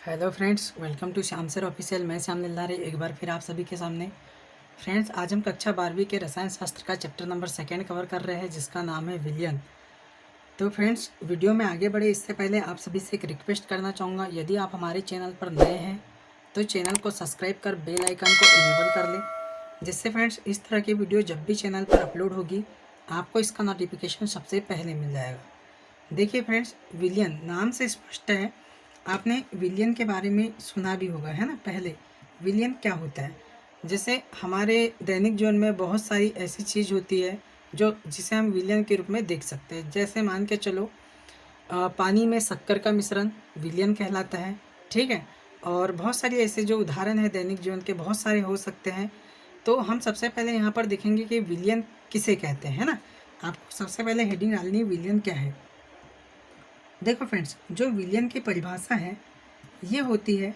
Hello friends, welcome to Shyam sir official. मैं श्याम लल्लारे एक बार फिर आप सभी के सामने। फ्रेंड्स, आज हम कक्षा 12वीं के रसायन शास्त्र का चैप्टर नंबर 2 कवर कर रहे हैं, जिसका नाम है विलयन। तो फ्रेंड्स, वीडियो में आगे बढ़े इससे पहले आप सभी से एक रिक्वेस्ट करना चाहूँगा, यदि आप हमारे चैनल पर नए हैं तो चैनल को सब्सक्राइब कर बेल आइकन को इनेबल कर लें, जिससे फ्रेंड्स इस तरह की वीडियो जब भी चैनल पर अपलोड होगी आपको इसका नोटिफिकेशन सबसे पहले मिल जाएगा। देखिए फ्रेंड्स, विलयन नाम से स्पष्ट है, आपने विलयन के बारे में सुना भी होगा, है ना। पहले विलयन क्या होता है, जैसे हमारे दैनिक जीवन में बहुत सारी ऐसी चीज़ होती है जो जिसे हम विलयन के रूप में देख सकते हैं। जैसे मान के चलो, पानी में शक्कर का मिश्रण विलयन कहलाता है, ठीक है। और बहुत सारी ऐसे जो उदाहरण है दैनिक जीवन के, बहुत सारे हो सकते हैं। तो हम सबसे पहले यहाँ पर देखेंगे कि विलयन किसे कहते हैं, है ना। आपको सबसे पहले हेडिंग डालनी है, विलयन क्या है। देखो फ्रेंड्स, जो विलयन की परिभाषा है ये होती है,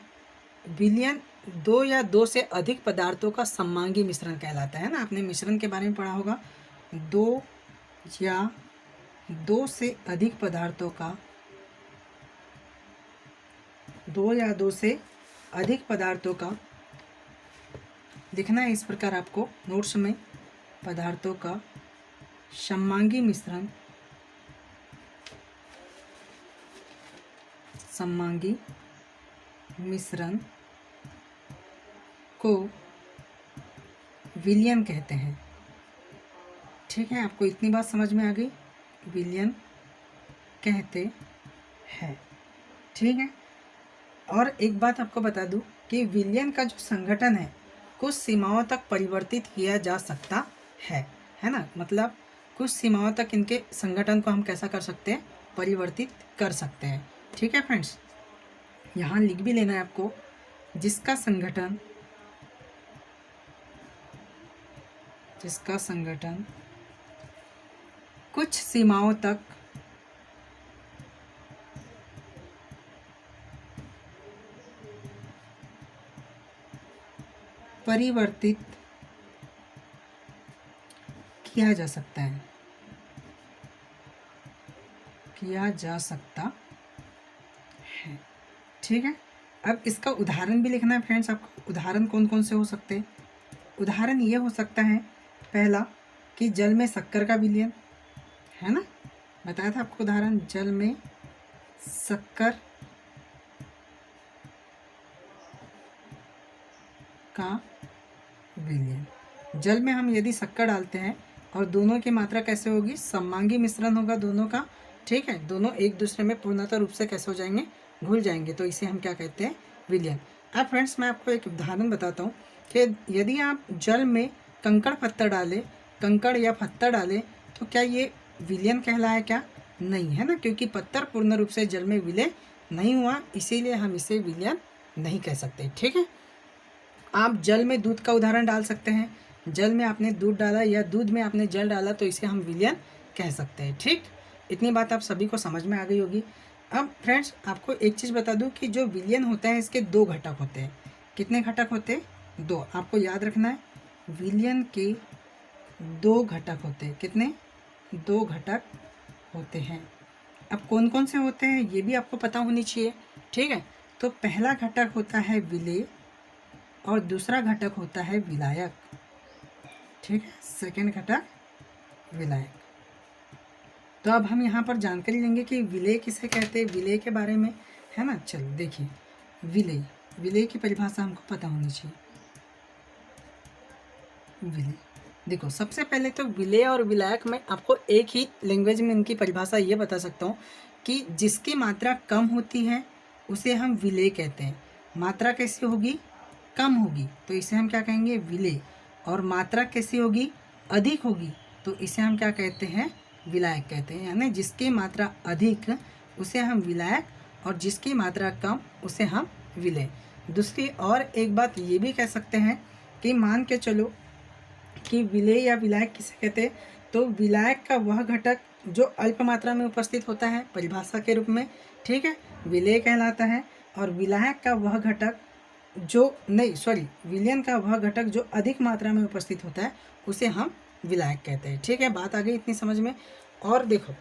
विलयन दो या दो से अधिक पदार्थों का सममांगी मिश्रण कहलाता है ना। आपने मिश्रण के बारे में पढ़ा होगा, दो या दो से अधिक पदार्थों का, दो या दो से अधिक पदार्थों का लिखना है इस प्रकार आपको नोट्स में, पदार्थों का सममांगी मिश्रण, सममांगी मिश्रण को विलयन कहते हैं। ठीक है, आपको इतनी बात समझ में आ गई, विलयन कहते हैं, ठीक है। और एक बात आपको बता दूं कि विलयन का जो संगठन है कुछ सीमाओं तक परिवर्तित किया जा सकता है ना। मतलब कुछ सीमाओं तक इनके संगठन को हम कैसा कर सकते हैं, परिवर्तित कर सकते हैं। ठीक है फ्रेंड्स, यहाँ लिख भी लेना है आपको, जिसका संगठन कुछ सीमाओं तक परिवर्तित किया जा सकता है, ठीक है। अब इसका उदाहरण भी लिखना है फ्रेंड्स आपको। उदाहरण कौन कौन से हो सकते हैं। उदाहरण ये हो सकता है, पहला कि जल में शक्कर का विलयन, है ना, बताया था आपको उदाहरण, जल में शक्कर का विलयन। जल में हम यदि शक्कर डालते हैं और दोनों की मात्रा कैसे होगी, सममांगी मिश्रण होगा दोनों का, ठीक है। दोनों एक दूसरे में पूर्णतः रूप से कैसे हो जाएंगे, घुल जाएंगे, तो इसे हम क्या कहते हैं, विलयन। अब फ्रेंड्स, मैं आपको एक उदाहरण बताता हूँ कि यदि आप जल में कंकड़ पत्थर डालें, कंकड़ या पत्थर डालें, तो क्या ये विलयन कहलाए, क्या नहीं, है ना, क्योंकि पत्थर पूर्ण रूप से जल में विलय नहीं हुआ, इसीलिए हम इसे विलयन नहीं कह सकते, ठीक है। आप जल में दूध का उदाहरण डाल सकते हैं, जल में आपने दूध डाला या दूध में आपने जल डाला, तो इसे हम विलयन कह सकते हैं, ठीक। इतनी बात आप सभी को समझ में आ गई होगी। अब फ्रेंड्स, आपको एक चीज़ बता दूं कि जो विलयन होता है इसके दो घटक होते हैं। कितने घटक होते हैं, दो, आपको याद रखना है। विलयन के दो घटक होते हैं, कितने, दो घटक होते हैं। अब कौन कौन से होते हैं ये भी आपको पता होनी चाहिए, ठीक है। तो पहला घटक होता है विलेय और दूसरा घटक होता है विलायक, ठीक है। सेकेंड घटक विलायक। तो अब हम यहाँ पर जानकारी लेंगे कि विलेय किसे कहते हैं, विलेय के बारे में, है ना। चलो देखिए, विलेय की परिभाषा हमको पता होनी चाहिए। विलेय, देखो सबसे पहले तो विलेय और विलायक में आपको एक ही लैंग्वेज में इनकी परिभाषा ये बता सकता हूँ कि जिसकी मात्रा कम होती है उसे हम विलेय कहते हैं। मात्रा कैसी होगी, कम होगी, तो इसे हम क्या कहेंगे, विलेय। और मात्रा कैसी होगी, अधिक होगी, तो इसे हम क्या कहते हैं, विलायक कहते हैं। यानी जिसकी मात्रा अधिक उसे हम विलायक और जिसकी मात्रा कम उसे हम विलेय। दूसरी और एक बात ये भी कह सकते हैं कि मान के चलो कि विलेय या विलायक किसे कहते हैं, तो विलायक का वह घटक जो अल्प मात्रा में उपस्थित होता है परिभाषा के रूप में, ठीक है, विलेय कहलाता है। और विलायक का वह घटक जो विलयन का वह घटक जो अधिक मात्रा में उपस्थित होता है उसे हम विलायक कहते हैं, ठीक है। बात आ गई इतनी समझ में। और देखो,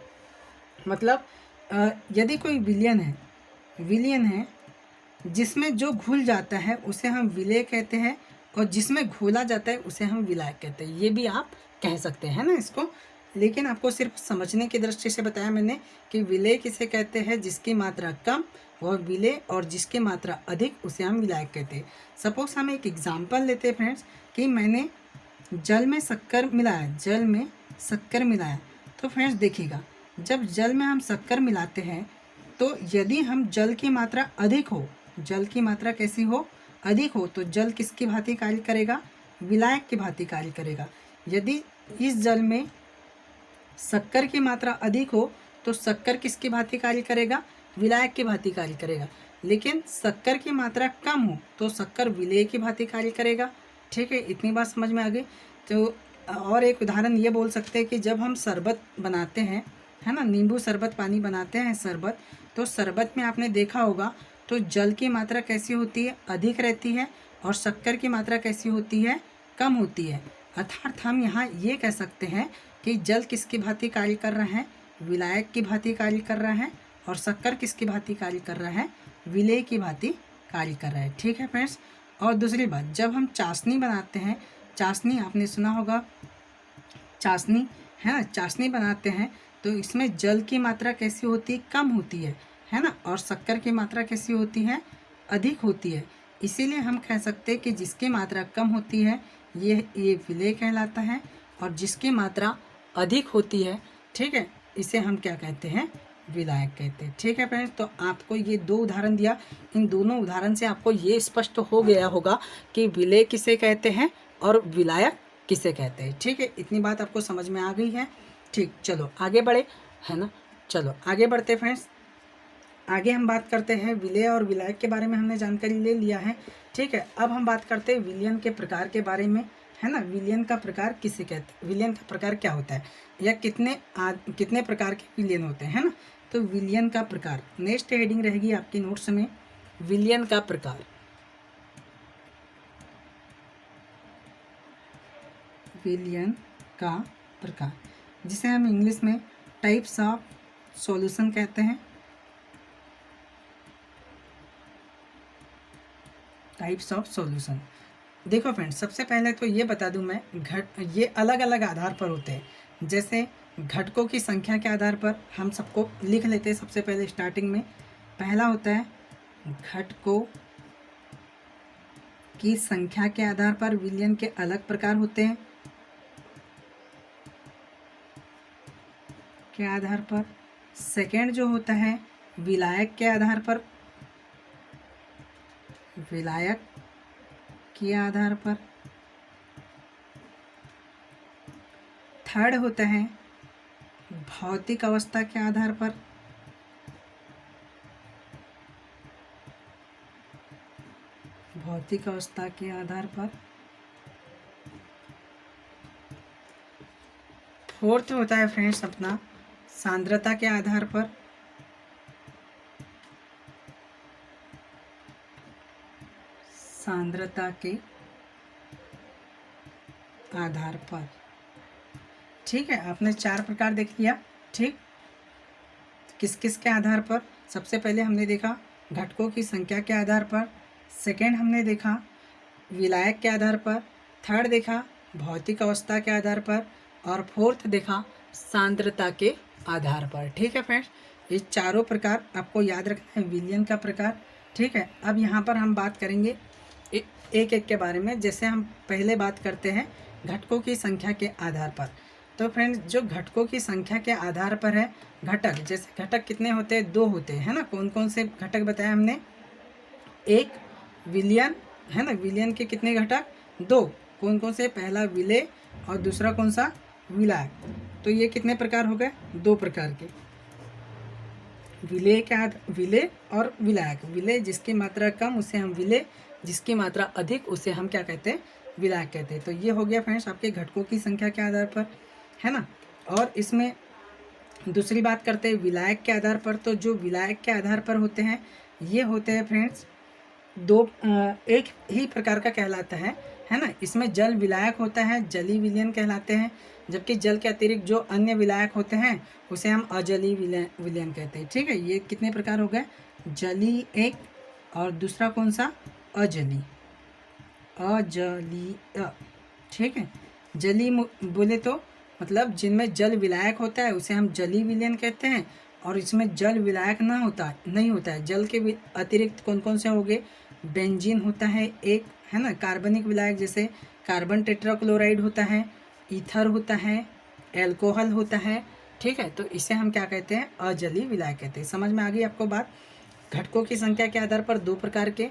मतलब यदि कोई विलयन है जिसमें जो घुल जाता है उसे हम विलेय कहते हैं, और जिसमें घोला जाता है उसे हम विलायक कहते हैं। ये भी आप कह सकते हैं ना इसको, लेकिन आपको सिर्फ समझने की दृष्टि से बताया मैंने कि विलेय किसे कहते हैं, जिसकी मात्रा कम वह विलेय, और जिसकी मात्रा अधिक उसे हम विलायक कहते हैं। सपोज हम एक एग्जाम्पल लेते हैं फ्रेंड्स कि मैंने जल में शक्कर मिलाया, जल में शक्कर मिलाया। तो फ्रेंड्स देखिएगा, जब जल में हम शक्कर मिलाते हैं तो यदि हम जल की मात्रा अधिक हो, जल की मात्रा कैसी हो, अधिक हो, तो जल किसकी भांति कार्य करेगा, विलायक की भांति कार्य करेगा। यदि इस जल में शक्कर की मात्रा अधिक हो तो शक्कर किसकी भांति कार्य करेगा, विलायक की भांति कार्य करेगा। लेकिन शक्कर की मात्रा कम हो तो शक्कर विलेय की भांति कार्य करेगा। ठीक है, इतनी बात समझ में आ गई। तो और एक उदाहरण ये बोल सकते हैं कि जब हम शरबत बनाते हैं, है ना, नींबू शरबत पानी बनाते हैं शरबत, तो शरबत में आपने देखा होगा तो जल की मात्रा कैसी होती है, अधिक रहती है, और शक्कर की मात्रा कैसी होती है, कम होती है। अर्थात हम यहाँ ये कह सकते हैं कि जल किसकी भांति कार्य कर रहा है, विलायक की भांति कार्य कर रहा है, और शक्कर किसकी भांति कार्य कर रहा है, विलेय की भांति कार्य कर रहा है। ठीक है फ्रेंड्स। और दूसरी बात, जब हम चाशनी बनाते हैं, चाशनी आपने सुना होगा, चाशनी है ना, चाशनी बनाते हैं तो इसमें जल की मात्रा कैसी होती है, कम होती है ना, और शक्कर की मात्रा कैसी होती है, अधिक होती है। इसीलिए हम कह सकते हैं कि जिसकी मात्रा कम होती है ये विलेय कहलाता है, और जिसकी मात्रा अधिक होती है, ठीक है, इसे हम क्या कहते हैं, विलायक कहते हैं। ठीक है फ्रेंड्स, तो आपको ये दो उदाहरण दिया, इन दोनों उदाहरण से आपको ये स्पष्ट हो गया होगा कि विलेय किसे कहते हैं और विलायक किसे कहते हैं। ठीक है, इतनी बात आपको समझ में आ गई है। ठीक, चलो आगे बढ़े, है ना, चलो आगे बढ़ते फ्रेंड्स। आगे हम बात करते हैं विलेय और विलायक के बारे में, हमने जानकारी ले लिया है। ठीक है, अब हम बात करते हैं विलयन के प्रकार के बारे में, है ना। विलयन का प्रकार किसे कहते हैं, विलयन का प्रकार क्या होता है, या कितने प्रकार के विलयन होते हैं, है ना। तो विलयन का प्रकार, नेक्स्ट हेडिंग रहेगी आपकी नोट्स में, विलयन का प्रकार। विलयन का प्रकार, जिसे हम इंग्लिश में टाइप्स ऑफ सॉल्यूशन कहते हैं, टाइप्स ऑफ सॉल्यूशन। देखो फ्रेंड्स, सबसे पहले तो ये बता दूं मैं, ये अलग अलग आधार पर होते हैं। जैसे घटकों की संख्या के आधार पर हम सबको लिख लेते हैं। सबसे पहले स्टार्टिंग में पहला होता है घटकों की संख्या के आधार पर विलयन के अलग प्रकार होते हैं, के आधार पर। सेकेंड जो होता है विलायक के आधार पर, विलायक के आधार पर। थर्ड होता है भौतिक अवस्था के आधार पर, भौतिक अवस्था के आधार पर। फोर्थ होता है फ्रेंड्स अपना सांद्रता के आधार पर, सांद्रता के आधार पर। ठीक है, आपने 4 प्रकार देख लिया। ठीक, किस किस के आधार पर, सबसे पहले हमने देखा घटकों की संख्या के आधार पर, सेकेंड हमने देखा विलायक के आधार पर, थर्ड देखा भौतिक अवस्था के आधार पर, और फोर्थ देखा सांद्रता के आधार पर। ठीक है फ्रेंड्स, ये चारों प्रकार आपको याद रखना है, विलयन का प्रकार। ठीक है, अब यहाँ पर हम बात करेंगे एक एक के बारे में। जैसे हम पहले बात करते हैं घटकों की संख्या के आधार पर। तो फ्रेंड्स, जो घटकों की संख्या के आधार पर है, घटक, जैसे घटक कितने होते हैं, 2 होते हैं, है ना। कौन कौन से घटक बताया हमने, एक विलयन, है ना, विलयन के कितने घटक, 2। कौन कौन से, पहला विलेय और दूसरा कौन सा, विलायक। तो ये कितने प्रकार हो गए, 2 प्रकार के। विलेय के विलेय और विलायक। विलेय जिसकी मात्रा कम उसे हम विलेय, जिसकी मात्रा अधिक उसे हम क्या कहते हैं, विलायक कहते हैं। तो ये हो गया फ्रेंड्स आपके घटकों की संख्या के आधार पर, है ना। और इसमें दूसरी बात करते हैं विलायक के आधार पर। तो जो विलायक के आधार पर होते हैं ये होते हैं फ्रेंड्स एक ही प्रकार का कहलाता है ना। इसमें जल विलायक होता है, जलीय विलयन कहलाते हैं, जबकि जल के अतिरिक्त जो अन्य विलायक होते हैं उसे हम अजलीय विलयन कहते हैं। ठीक है, ये कितने प्रकार हो गए, जलीय एक, और दूसरा कौन सा, अजली, अजलीय, ठीक है। बोले तो मतलब जिनमें जल विलायक होता है उसे हम जलीय विलयन कहते हैं, और इसमें जल विलायक ना होता नहीं होता है, जल के अतिरिक्त कौन कौन से हो गए, बेंजीन होता है एक, है ना, कार्बनिक विलायक जैसे कार्बन टेट्राक्लोराइड होता है, ईथर होता है, एल्कोहल होता है, ठीक है। तो इसे हम क्या कहते हैं, अजलीय विलायक कहते हैं। समझ में आ गई आपको बात। घटकों की संख्या के आधार पर दो प्रकार के,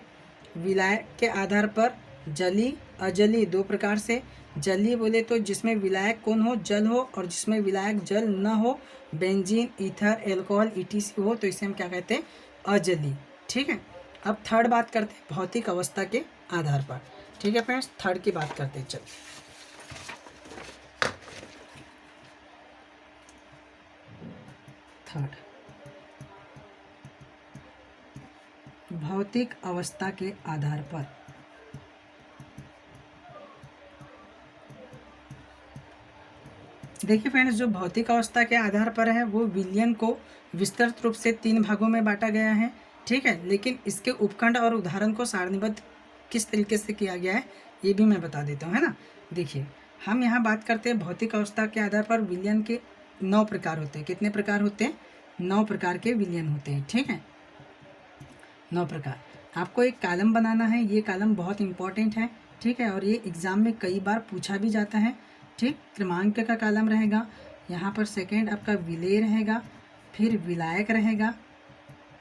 विलायक के आधार पर जलीय अजलीय दो प्रकार से। जलीय बोले तो जिसमें विलायक कौन हो, जल हो, और जिसमें विलायक जल न हो, बेंजीन, ईथर, एल्कोहल, ईटीसी हो, तो इसे हम क्या कहते हैं, अजलीय, ठीक है। अब थर्ड बात करते हैं भौतिक अवस्था के आधार पर, ठीक है फ्रेंड्स, थर्ड की बात करते हैं। चलो थर्ड, भौतिक अवस्था के आधार पर देखिए फ्रेंड्स, जो भौतिक अवस्था के आधार पर है वो विलयन को विस्तृत रूप से 3 भागों में बांटा गया है, ठीक है। लेकिन इसके उपखंड और उदाहरण को सारणीबद्ध किस तरीके से किया गया है ये भी मैं बता देता हूँ, है ना। देखिए, हम यहाँ बात करते हैं भौतिक अवस्था के आधार पर विलयन के 9 प्रकार होते हैं। कितने प्रकार होते हैं, 9 प्रकार के विलयन होते हैं, ठीक है, 9 प्रकार। आपको एक कॉलम बनाना है, ये कॉलम बहुत इंपॉर्टेंट है, ठीक है, और ये एग्ज़ाम में कई बार पूछा भी जाता है, ठीक। क्रमांक का कॉलम रहेगा, यहाँ पर सेकंड आपका विलेय रहेगा, फिर विलायक रहेगा,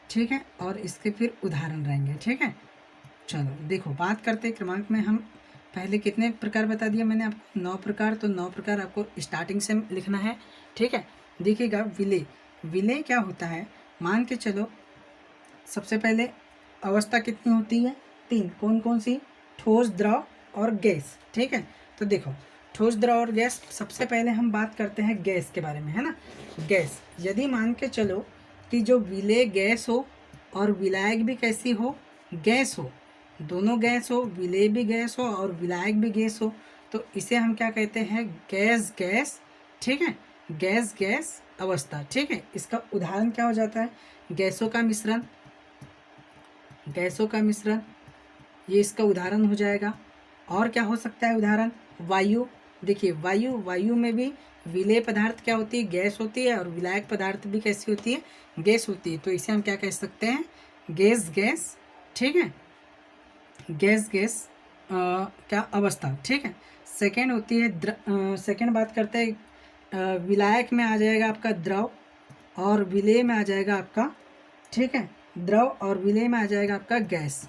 ठीक है, और इसके फिर उदाहरण रहेंगे, ठीक है। चलो देखो, बात करते हैं क्रमांक में। हम पहले कितने प्रकार बता दिया मैंने आपको, 9 प्रकार। तो 9 प्रकार आपको स्टार्टिंग से लिखना है, ठीक है। देखिएगा, विलेय, विलेय क्या होता है, मान के चलो सबसे पहले अवस्था कितनी होती है, 3। कौन कौन सी, ठोस, द्रव और गैस, ठीक है। तो देखो, ठोस, द्रव और गैस, सबसे पहले हम बात करते हैं गैस के बारे में, है ना। गैस, यदि मान के चलो कि जो विलेय गैस हो और विलायक भी कैसी हो, गैस हो, दोनों गैस हो, विलेय भी गैस हो और विलायक भी गैस हो, तो इसे हम क्या कहते हैं, गैस गैस, ठीक है, गैस गैस अवस्था, ठीक है। इसका उदाहरण क्या हो जाता है, गैसों का मिश्रण, गैसों का मिश्रण, ये इसका उदाहरण हो जाएगा। और क्या हो सकता है उदाहरण, वायु। देखिए, वायु में भी विलेय पदार्थ क्या होती है, गैस होती है, और विलायक पदार्थ भी कैसी होती है, गैस होती है। तो इसे हम क्या कह सकते हैं, गैस गैस, ठीक है, गैस गैस क्या अवस्था, ठीक है। सेकेंड होती है सेकेंड बात करते हैं, विलायक में आ जाएगा आपका द्रव, और विलेय में आ जाएगा आपका, ठीक है, द्रव और विलेय में आ जाएगा आपका गैस,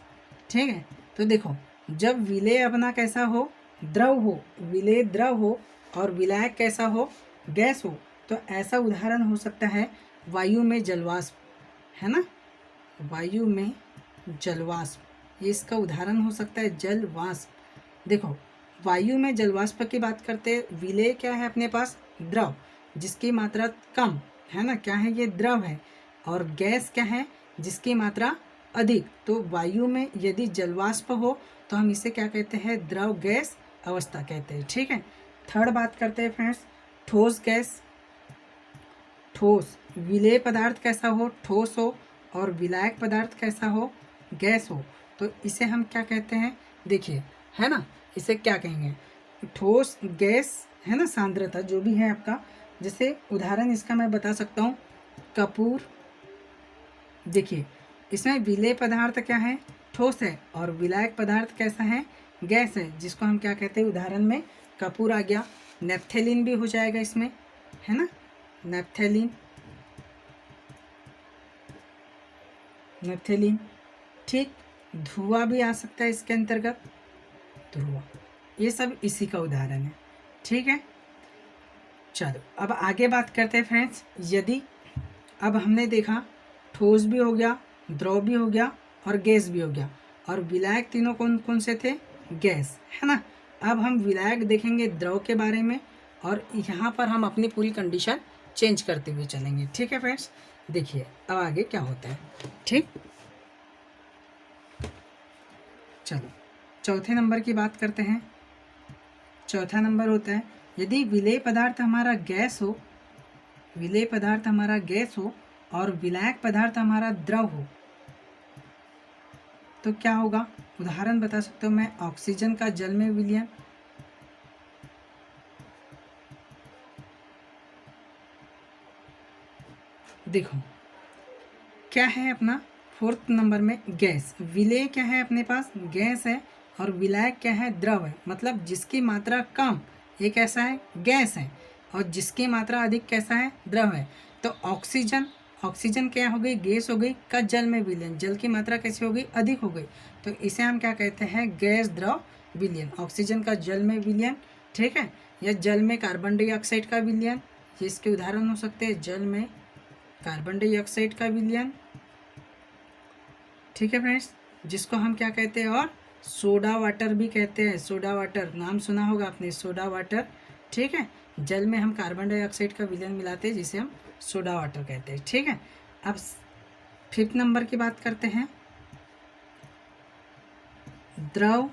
ठीक है। तो देखो, जब विलेय अपना कैसा हो, द्रव हो, विलेय द्रव हो, और विलायक कैसा हो, गैस हो, तो ऐसा उदाहरण हो सकता है वायु में जलवाष्प, है ना, वायु में जलवाष्प, ये इसका उदाहरण हो सकता है, जलवाष्प। देखो, वायु में जलवाष्प की बात करते हैं, विलेय क्या है अपने पास, द्रव, जिसकी मात्रा कम, है ना, क्या है, ये द्रव है, और गैस क्या है, जिसकी मात्रा अधिक। तो वायु में यदि जलवाष्प हो तो हम इसे क्या कहते हैं, द्रव गैस अवस्था कहते हैं, ठीक है। थर्ड बात करते हैं फ्रेंड्स, ठोस गैस। ठोस, विलेय पदार्थ कैसा हो, ठोस हो, और विलायक पदार्थ कैसा हो, गैस हो, तो इसे हम क्या कहते हैं, देखिए, है ना, इसे क्या कहेंगे, ठोस, गैस, है ना, सांद्रता जो भी है आपका। जैसे उदाहरण इसका मैं बता सकता हूँ, कपूर। देखिए, इसमें विलेय पदार्थ क्या है, ठोस है, और विलायक पदार्थ कैसा है, गैस है, जिसको हम क्या कहते हैं, उदाहरण में कपूर आ गया। नेप्थेलिन भी हो जाएगा इसमें, है ना, नेप्थेलिन, नेप्थेलिन, ठीक। धुआं भी आ सकता है इसके अंतर्गत, धुआं, ये सब इसी का उदाहरण है, ठीक है। चलो अब आगे बात करते हैं फ्रेंड्स। यदि अब हमने देखा ठोस भी हो गया, द्रव भी हो गया, और गैस भी हो गया, और विलायक तीनों कौन कौन से थे, गैस, है ना। अब हम विलायक देखेंगे द्रव के बारे में, और यहाँ पर हम अपनी पूरी कंडीशन चेंज करते हुए चलेंगे, ठीक है फ्रेंड्स। देखिए अब आगे क्या होता है, ठीक। चलो चौथे नंबर की बात करते हैं। चौथा नंबर होता है, यदि विलेय पदार्थ हमारा गैस हो, विलेय पदार्थ हमारा गैस हो, और विलायक पदार्थ हमारा द्रव हो, तो क्या होगा, उदाहरण बता सकते हो मैं, ऑक्सीजन का जल में विलयन, देखो क्या है अपना फोर्थ नंबर में गैस, विलेय क्या है अपने पास, गैस है, और विलायक क्या है, द्रव है। मतलब जिसकी मात्रा कम ये कैसा है, गैस है, और जिसकी मात्रा अधिक कैसा है, द्रव है। तो ऑक्सीजन, ऑक्सीजन क्या हो गई, गैस हो गई, का जल में विलयन, जल की मात्रा कैसी हो गई, अधिक हो गई, तो इसे हम क्या कहते हैं, गैस द्रव विलयन। ऑक्सीजन का जल में विलयन, ठीक है, या जल में कार्बन डाइऑक्साइड का विलयन, ये इसके उदाहरण हो सकते हैं, जल में कार्बन डाइऑक्साइड का विलयन, ठीक है फ्रेंड्स, जिसको हम क्या कहते हैं, और सोडा वाटर भी कहते हैं। सोडा वाटर नाम सुना होगा आपने, सोडा वाटर, ठीक है, जल में हम कार्बन डाइऑक्साइड का विलयन मिलाते हैं जिसे हम सोडा वाटर कहते हैं, ठीक है। अब फिफ्थ नंबर की बात करते हैं, द्रव,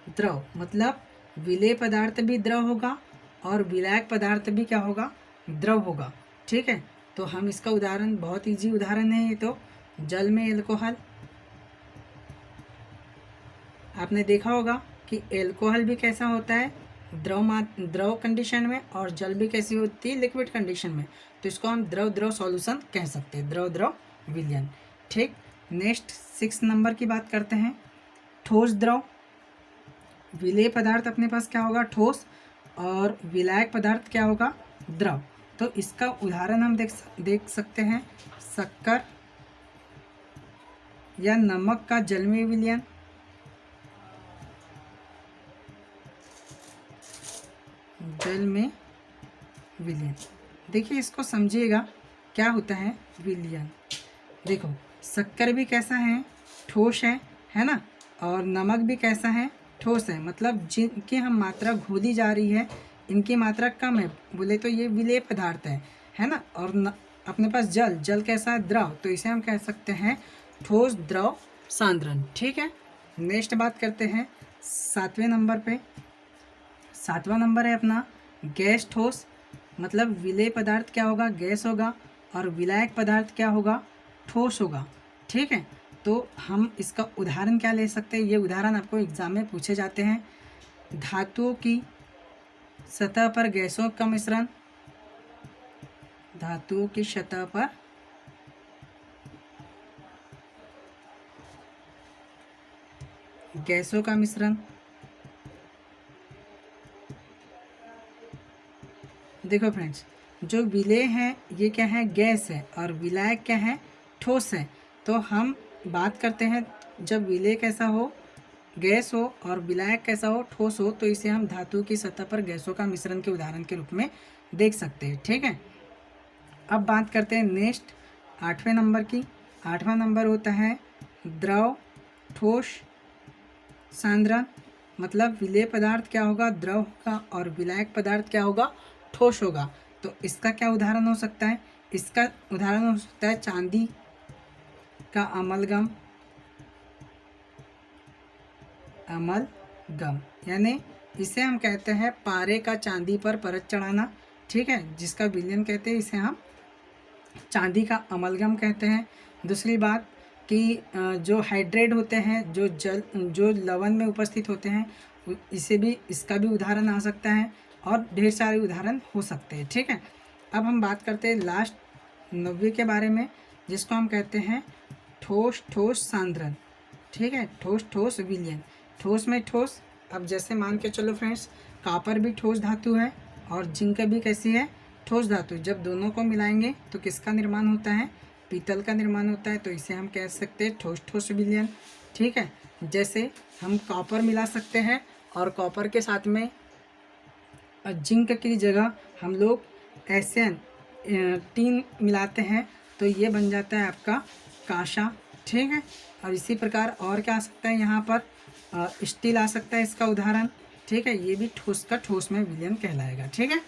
द्रव मतलब विलेय पदार्थ भी द्रव होगा और विलायक पदार्थ भी क्या होगा, द्रव होगा, ठीक है। तो हम इसका उदाहरण, बहुत इजी उदाहरण है ये तो, जल में एल्कोहल, आपने देखा होगा कि एल्कोहल भी कैसा होता है, द्रव कंडीशन में, और जल भी कैसी होती है, लिक्विड कंडीशन में, तो इसको हम द्रव द्रव सॉल्यूशन कह सकते हैं, द्रव द्रव विलयन, ठीक। नेक्स्ट 6 नंबर की बात करते हैं, ठोस द्रव, विलेय पदार्थ अपने पास क्या होगा, ठोस, और विलायक पदार्थ क्या होगा, द्रव। तो इसका उदाहरण हम देख सकते हैं, शक्कर या नमक का जल में विलयन, जल में विलयन। देखिए इसको समझिएगा क्या होता है विलयन। देखो शक्कर भी कैसा है, ठोस है ना, और नमक भी कैसा है, ठोस है। मतलब जिनकी हम मात्रा घोली जा रही है इनकी मात्रा कम है, बोले तो ये विलेय पदार्थ है ना। और अपने पास जल, जल कैसा है, द्रव, तो इसे हम कह सकते हैं ठोस द्रव सांद्रण, ठीक है। नेक्स्ट बात करते हैं 7वें नंबर पे। 7वां नंबर है अपना गैस ठोस, मतलब विलेय पदार्थ क्या होगा, गैस होगा, और विलायक पदार्थ क्या होगा, ठोस होगा, ठीक है। तो हम इसका उदाहरण क्या ले सकते हैं, ये उदाहरण आपको एग्जाम में पूछे जाते हैं। धातुओं की सतह पर गैसों का मिश्रण, धातुओं की सतह पर गैसों का मिश्रण। देखो फ्रेंड्स, जो विलेय है ये क्या है, गैस है, और विलायक क्या है, ठोस है। तो हम बात करते हैं जब विलेय कैसा हो, गैस हो, और विलायक कैसा हो, ठोस हो, तो इसे हम धातु की सतह पर गैसों का मिश्रण के उदाहरण के रूप में देख सकते हैं, ठीक है। अब बात करते हैं नेक्स्ट 8वें नंबर की। 8वां नंबर होता है द्रव ठोस सांद्रण, मतलब विलेय पदार्थ क्या होगा, द्रव होगा, और विलायक पदार्थ क्या होगा, ठोस होगा। तो इसका क्या उदाहरण हो सकता है, इसका उदाहरण हो सकता है चांदी का अमलगम, अमलगम यानी इसे हम कहते हैं पारे का चांदी पर परत चढ़ाना, ठीक है, जिसका विलयन कहते हैं, इसे हम चांदी का अमलगम कहते हैं। दूसरी बात कि जो हाइड्रेट होते हैं, जो लवण में उपस्थित होते हैं, इसे भी, इसका भी उदाहरण आ सकता है, और ढेर सारे उदाहरण हो सकते हैं, ठीक है। अब हम बात करते हैं लास्ट 9वीं के बारे में, जिसको हम कहते हैं ठोस ठोस सांद्रण, ठीक है, ठोस ठोस विलयन। ठोस में ठोस, अब जैसे मान के चलो फ्रेंड्स, कॉपर भी ठोस धातु है और जिंक भी कैसी है, ठोस धातु। जब दोनों को मिलाएंगे तो किसका निर्माण होता है, पीतल का निर्माण होता है, तो इसे हम कह सकते हैं ठोस ठोस विलयन, ठीक है। जैसे हम कॉपर मिला सकते हैं और कॉपर के साथ में जिंक की जगह हम लोग एसएन टीन मिलाते हैं, तो ये बन जाता है आपका कांसा, ठीक है। और इसी प्रकार और क्या आ सकता है, यहाँ पर स्टील आ सकता है इसका उदाहरण, ठीक है। ये भी ठोस का ठोस में विलयन कहलाएगा, ठीक है।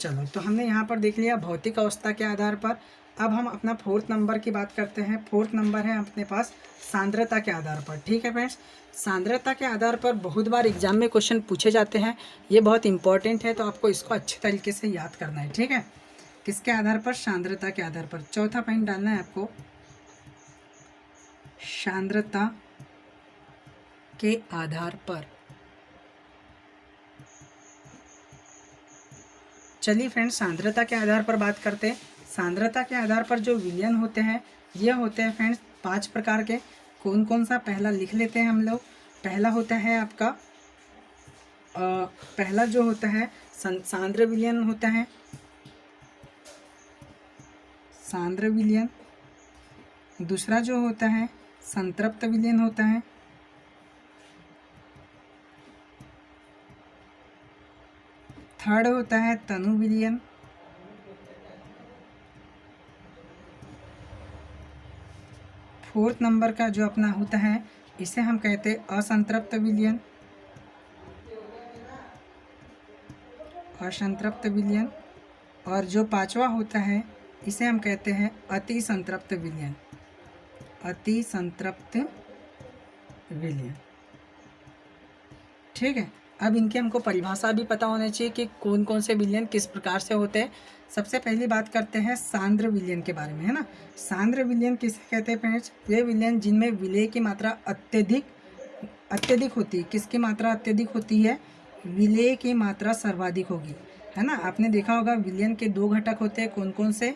चलो, तो हमने यहाँ पर देख लिया भौतिक अवस्था के आधार पर। अब हम अपना 4th नंबर की बात करते हैं। 4th नंबर है अपने पास सांद्रता के आधार पर, ठीक है फ्रेंड्स। सांद्रता के आधार पर बहुत बार एग्जाम में क्वेश्चन पूछे जाते हैं, ये बहुत इंपॉर्टेंट है, तो आपको इसको अच्छे तरीके से याद करना है, ठीक है। किसके आधार पर, सांद्रता के आधार पर। चौथा पॉइंट डालना है आपको, सांद्रता के आधार पर। चलिए फ्रेंड्स, सांद्रता के आधार पर बात करते हैं। सांद्रता के आधार पर जो विलयन होते हैं ये होते हैं फ्रेंड्स 5 प्रकार के। कौन कौन सा, पहला लिख लेते हैं हम लोग। पहला होता है आपका पहला जो होता है सांद्र विलयन होता है, सांद्र विलयन। दूसरा जो होता है संतृप्त विलयन होता है। थर्ड होता है तनु विलयन। फोर्थ नंबर का जो अपना होता है इसे हम कहते हैं असंतृप्त विलयन, असंतृप्त विलयन। और जो पांचवा होता है इसे हम कहते हैं अति संतृप्त विलयन, अति संतृप्त विलयन। ठीक है, अब इनकी हमको परिभाषा भी पता होनी चाहिए कि कौन कौन से विलयन किस प्रकार से होते हैं। सबसे पहली बात करते हैं सांद्र विलयन के बारे में, है ना। सांद्र विलयन किसे कहते हैं फ्रेंड्स? ये विलयन जिनमें विलेय की मात्रा अत्यधिक होती है। किसकी मात्रा अत्यधिक होती है? विलेय की मात्रा सर्वाधिक होगी, है ना। आपने देखा होगा विलयन के 2 घटक होते हैं। कौन कौन से?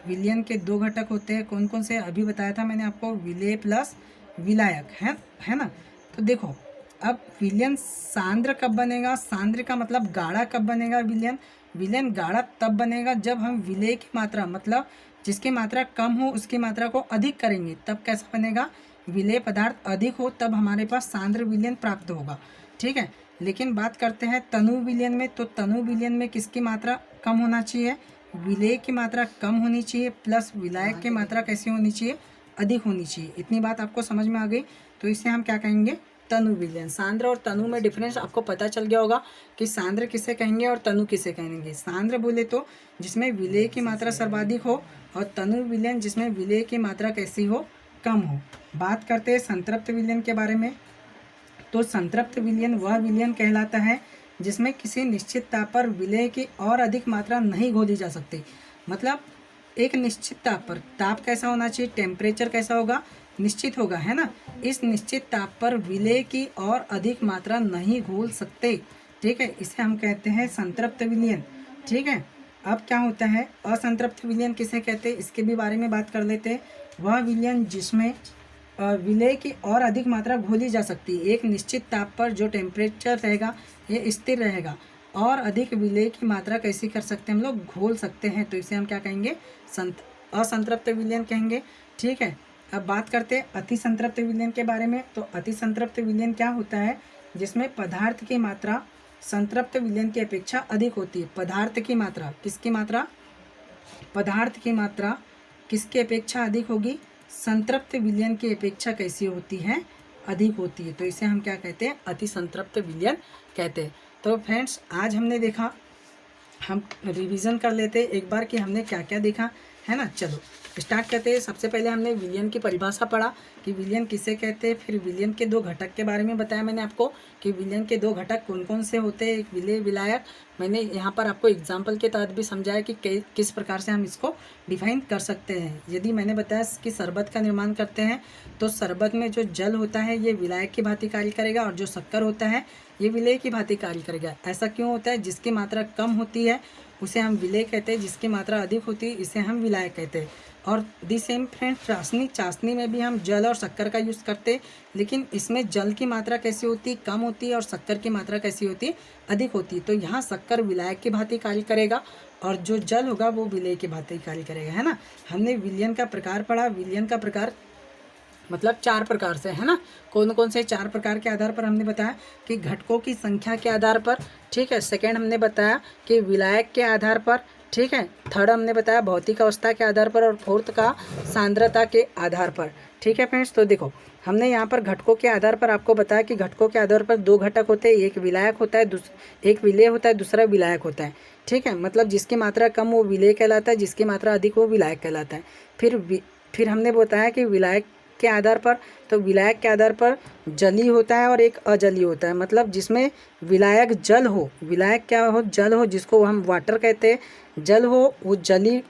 विलयन के 2 घटक होते हैं। कौन कौन से? अभी बताया था मैंने आपको, विलेय प्लस विलायक, है ना। तो देखो, अब विलयन सांद्र कब बनेगा? सांद्र का मतलब गाढ़ा कब बनेगा विलयन गाढ़ा तब बनेगा जब हम विलेय की मात्रा, मतलब जिसकी मात्रा कम हो उसकी मात्रा को अधिक करेंगे, तब कैसा बनेगा? विलेय पदार्थ अधिक हो तब हमारे पास सांद्र विलयन प्राप्त होगा। ठीक है, लेकिन बात करते हैं तनु विलयन में। तो तनु विलयन में किसकी मात्रा कम होना चाहिए? विलेय की मात्रा कम होनी चाहिए प्लस विलायक की मात्रा कैसी होनी चाहिए? अधिक होनी चाहिए। इतनी बात आपको समझ में आ गई। तो इसे हम क्या कहेंगे? तनु विलयन। सांद्र और तनु में डिफरेंस आपको पता चल गया होगा कि सांद्र किसे कहेंगे और तनु किसे कहेंगे। सांद्र बोले तो जिसमें विलेय की मात्रा सर्वाधिक हो, और तनु विलयन जिसमें विलेय की मात्रा कैसी हो? कम हो। बात करते हैं संतृप्त विलयन के बारे में। तो संतृप्त विलयन वह विलयन कहलाता है जिसमें किसी निश्चित ताप पर विलेय की और अधिक मात्रा नहीं घोली जा सकती। मतलब एक निश्चित ताप पर, ताप कैसा होना चाहिए? टेम्परेचर कैसा होगा? निश्चित होगा, है ना। इस निश्चित ताप पर विलेय की और अधिक मात्रा नहीं घोल सकते। ठीक है, इसे हम कहते हैं संतृप्त विलयन। ठीक है, अब क्या होता है असंतृप्त विलयन किसे कहते हैं? इसके भी बारे में बात कर लेते हैं। वह विलयन जिसमें विलेय की और अधिक मात्रा घोली जा सकती है। एक निश्चित ताप पर जो टेम्परेचर रहेगा ये स्थिर रहेगा, और अधिक विलेय की मात्रा कैसी कर सकते हैं हम लोग? घोल सकते हैं। तो इसे हम क्या कहेंगे? असंतृप्त विलयन कहेंगे। ठीक है, अब बात करते हैं अति संतृप्त विलयन के बारे में। तो अति संतृप्त विलयन क्या होता है? जिसमें पदार्थ की मात्रा संतृप्त विलयन की अपेक्षा अधिक होती है। पदार्थ की मात्रा, किसकी मात्रा? पदार्थ की मात्रा किसकी अपेक्षा अधिक होगी? संतृप्त विलयन की अपेक्षा कैसी होती है? अधिक होती है। तो इसे हम क्या कहते हैं? अति संतृप्त विलयन कहते हैं। तो फ्रेंड्स, आज हमने देखा, हम रिवीजन कर लेते हैं एक बार कि हमने क्या क्या देखा, है ना। चलो स्टार्ट करते हैं। सबसे पहले हमने विलयन की परिभाषा पढ़ा कि विलयन किसे कहते हैं। फिर विलयन के 2 घटक के बारे में बताया मैंने आपको कि विलयन के 2 घटक कौन कौन से होते हैं, एक विलेय, विलायक। मैंने यहाँ पर आपको एग्जाम्पल के तहत भी समझाया कि किस प्रकार से हम इसको डिफाइन कर सकते हैं। यदि मैंने बताया कि शरबत का निर्माण करते हैं तो शरबत में जो जल होता है ये विलायक की भांति कार्य करेगा, और जो शक्कर होता है ये विलेय की भांति कार्य करेगा। ऐसा क्यों होता है? जिसकी मात्रा कम होती है उसे हम विलेय कहते हैं, जिसकी मात्रा अधिक होती है इसे हम विलायक कहते हैं। और दी सेम फ्रेंड, चाशनी में भी हम जल और शक्कर का यूज़ करते हैं, लेकिन इसमें जल की मात्रा कैसी होती है? कम होती है, और शक्कर की मात्रा कैसी होती है? अधिक होती है। तो यहाँ शक्कर विलायक की भांति कार्य करेगा और जो जल होगा वो विलेय की भांति कार्य करेगा, है ना। हमने विलयन का प्रकार पढ़ा। विलयन का प्रकार मतलब 4 प्रकार से, है ना। कौन कौन से 4 प्रकार के आधार पर हमने बताया कि घटकों की संख्या के आधार पर। ठीक है, सेकेंड हमने बताया कि विलायक के आधार पर। ठीक है, थर्ड हमने बताया भौतिक अवस्था के आधार पर, और फोर्थ का सांद्रता के आधार पर। ठीक है फ्रेंड्स, तो देखो हमने यहाँ पर घटकों के आधार पर आपको बताया कि घटकों के आधार पर 2 घटक होते हैं, एक विलायक होता है, एक विलेय होता है, दूसरा विलायक होता है। ठीक है, मतलब जिसकी मात्रा कम वो विलेय कहलाता है, जिसकी मात्रा अधिक वो विलायक कहलाता है। फिर हमने बताया कि विलायक के आधार पर, तो विलायक के आधार पर जलीय होता है और एक अजलीय होता है। मतलब जिसमें विलायक जल हो, विलायक क्या हो? जल हो, जिसको हम वाटर कहते हैं, जल हो, वो जलीय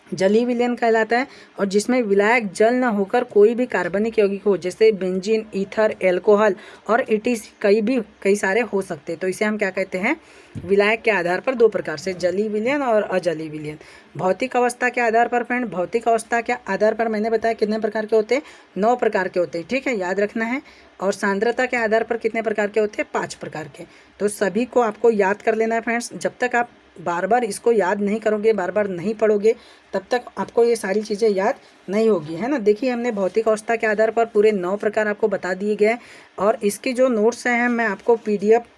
जलीय विलयन कहलाता है, और जिसमें विलायक जल न होकर कोई भी कार्बनिक यौगिक हो, जैसे बेंजीन, ईथर, एल्कोहल और इटीसी कई सारे हो सकते हैं। तो इसे हम क्या कहते हैं, विलायक के आधार पर दो प्रकार से, जलीय विलयन और अजलीय विलयन। भौतिक अवस्था के आधार पर फ्रेंड, भौतिक अवस्था के आधार पर मैंने बताया कितने प्रकार के होते हैं, 9 प्रकार के होते हैं, ठीक है, याद रखना है। और सांद्रता के आधार पर कितने प्रकार के होते हैं, 5 प्रकार के। तो सभी को आपको याद कर लेना है फ्रेंड्स। जब तक आप बार बार इसको याद नहीं करोगे, बार बार नहीं पढ़ोगे, तब तक आपको ये सारी चीज़ें याद नहीं होगी, है ना। देखिए हमने भौतिक अवस्था के आधार पर पूरे 9 प्रकार आपको बता दिए गए, और इसकी जो नोट्स हैं मैं आपको PDF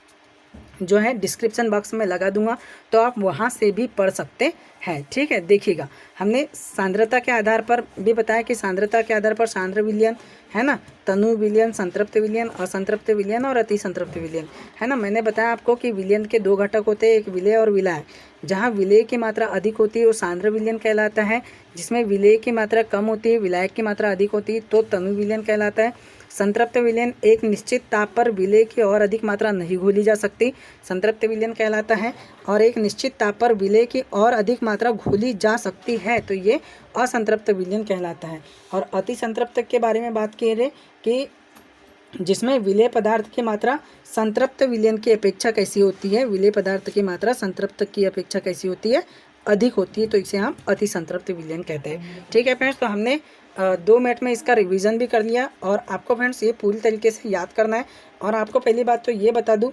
जो है डिस्क्रिप्शन बॉक्स में लगा दूंगा, तो आप वहाँ से भी पढ़ सकते हैं, ठीक है। देखिएगा हमने सांद्रता के आधार पर भी बताया कि सांद्रता के आधार पर सांद्र विलयन, है ना, तनु विलयन, संतृप्त विलयन, असंतृप्त विलयन और अति संतृप्त विलयन, है ना। मैंने बताया आपको कि विलयन के 2 घटक होते हैं, एक विलेय और विलायक। जहाँ विलेय की मात्रा अधिक होती है वो सांद्र विलयन कहलाता है, जिसमें विलेय की मात्रा कम होती है, विलायक की मात्रा अधिक होती है, तो तनु विलयन कहलाता है। संतृप्त विलयन, एक निश्चित ताप पर विलेय की और अधिक मात्रा नहीं घोली जा सकती, संतृप्त विलयन कहलाता है। और एक निश्चित ताप पर विलेय की और अधिक मात्रा घोली जा सकती है, तो ये असंतृप्त विलयन कहलाता है। और अति संतृप्त के बारे में बात की रहे कि जिसमें विलेय पदार्थ की मात्रा संतृप्त विलयन की अपेक्षा कैसी होती है, विलेय पदार्थ की मात्रा संतृप्त की अपेक्षा कैसी होती है, अधिक होती है, तो इसे हम अति संतृप्त विलयन कहते हैं, ठीक है फ्रेंड्स। तो हमने 2 मिनट में इसका रिवीजन भी कर लिया, और आपको फ्रेंड्स ये पूरी तरीके से याद करना है। और आपको पहली बात तो ये बता दूं,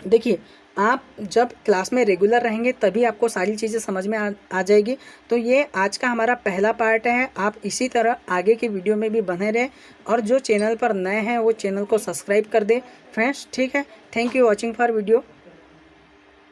देखिए आप जब क्लास में रेगुलर रहेंगे तभी आपको सारी चीज़ें समझ में आ जाएगी। तो ये आज का हमारा पहला पार्ट है, आप इसी तरह आगे की वीडियो में भी बने रहें, और जो चैनल पर नए हैं वो चैनल को सब्सक्राइब कर दें फ्रेंड्स, ठीक है। Thank you watching for video.